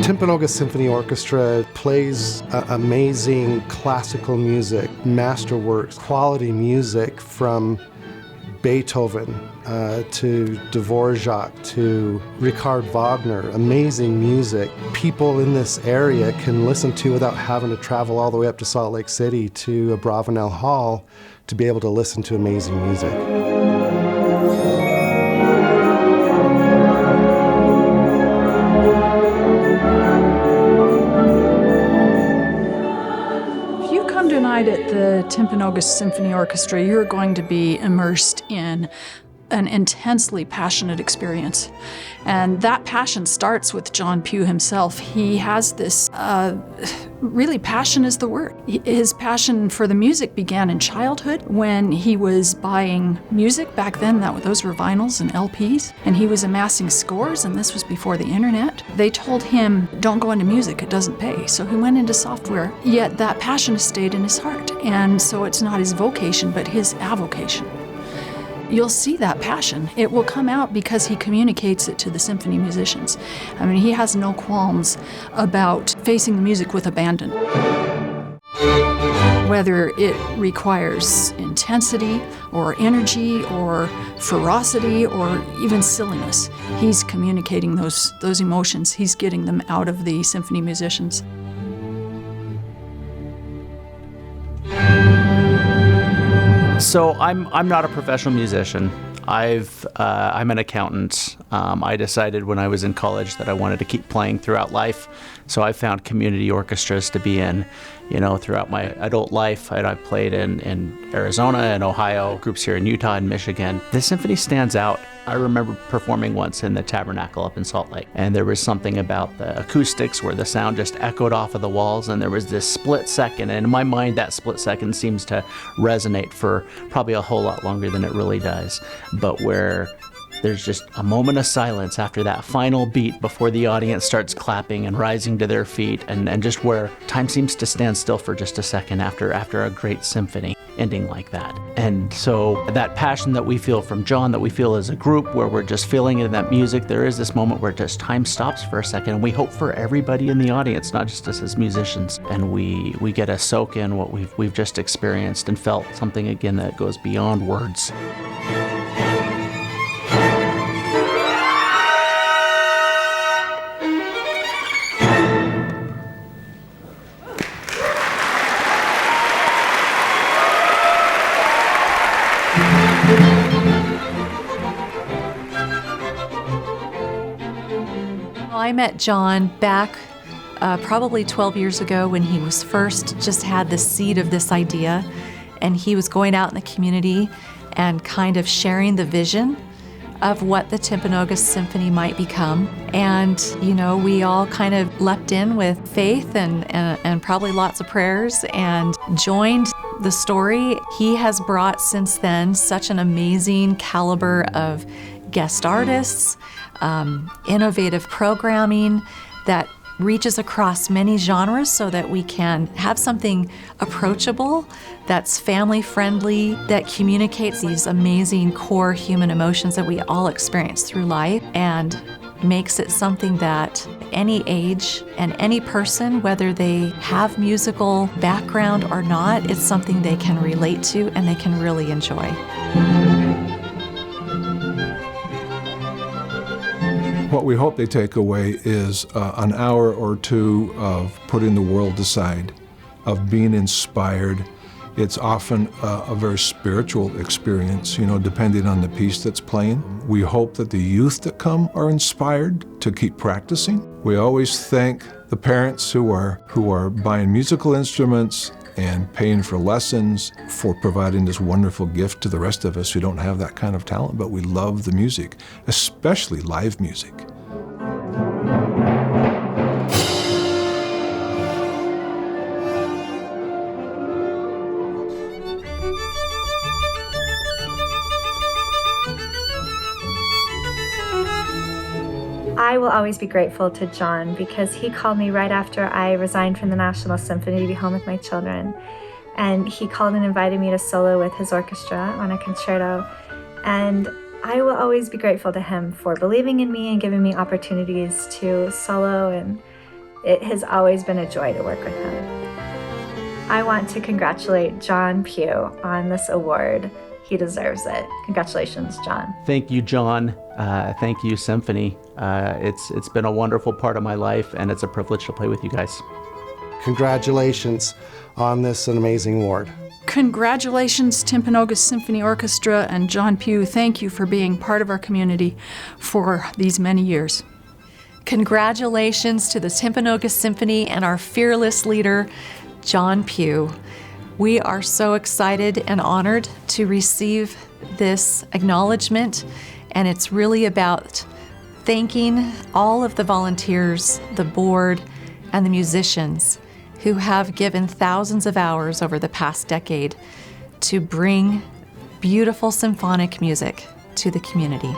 Timpanogos Symphony Orchestra plays amazing classical music, masterworks, quality music from Beethoven to Dvorak to Richard Wagner, amazing music. People in this area can listen to without having to travel all the way up to Salt Lake City to Abravanel Hall to be able to listen to amazing music. Tonight at the Timpanogos Symphony Orchestra, you're going to be immersed in an intensely passionate experience. And that passion starts with John Pugh himself. He has this, really passion is the word. His passion for the music began in childhood when he was buying music. Back then, those were vinyls and LPs. And he was amassing scores, and this was before the internet. They told him, don't go into music, it doesn't pay. So he went into software, yet that passion has stayed in his heart. And so it's not his vocation, but his avocation. You'll see that passion. It will come out because he communicates it to the symphony musicians. I mean, he has no qualms about facing the music with abandon. Whether it requires intensity or energy or ferocity or even silliness, he's communicating those emotions. He's getting them out of the symphony musicians. So I'm not a professional musician. I'm an accountant. I decided when I was in college that I wanted to keep playing throughout life, so I found community orchestras to be in, throughout my adult life. I've played in Arizona and Ohio, groups here in Utah and Michigan. The symphony stands out. I remember performing once in the Tabernacle up in Salt Lake, and there was something about the acoustics where the sound just echoed off of the walls, and there was this split second, and in my mind that split second seems to resonate for probably a whole lot longer than it really does, but where there's just a moment of silence after that final beat before the audience starts clapping and rising to their feet, and just where time seems to stand still for just a second after a great symphony ending like that. And so that passion that we feel from John, that we feel as a group, where we're just feeling it in that music, there is this moment where just time stops for a second, and we hope for everybody in the audience, not just us as musicians, and we get to soak in what we've just experienced and felt, something again that goes beyond words. I met John back probably 12 years ago when he was first just had the seed of this idea, and he was going out in the community and kind of sharing the vision of what the Timpanogos Symphony might become. And, we all kind of leapt in with faith and probably lots of prayers and joined the story. He has brought since then such an amazing caliber of guest artists, innovative programming that reaches across many genres so that we can have something approachable, that's family-friendly, that communicates these amazing core human emotions that we all experience through life, and makes it something that any age and any person, whether they have musical background or not, it's something they can relate to and they can really enjoy. What we hope they take away is an hour or two of putting the world aside, of being inspired. It's often a very spiritual experience, depending on the piece that's playing. We hope that the youth that come are inspired to keep practicing. We always thank the parents who are buying musical instruments and paying for lessons, for providing this wonderful gift to the rest of us who don't have that kind of talent, but we love the music, especially live music. I will always be grateful to John because he called me right after I resigned from the National Symphony to be home with my children. And he called and invited me to solo with his orchestra on a concerto. And I will always be grateful to him for believing in me and giving me opportunities to solo It has always been a joy to work with him. I want to congratulate John Pugh on this award. He deserves it. Congratulations, John. Thank you, John. Thank you, Symphony. It's been a wonderful part of my life, and it's a privilege to play with you guys. Congratulations on this amazing award. Congratulations, Timpanogos Symphony Orchestra and John Pugh. Thank you for being part of our community for these many years. Congratulations to the Timpanogos Symphony and our fearless leader, John Pugh. We are so excited and honored to receive this acknowledgement, and it's really about thanking all of the volunteers, the board, and the musicians who have given thousands of hours over the past decade to bring beautiful symphonic music to the community.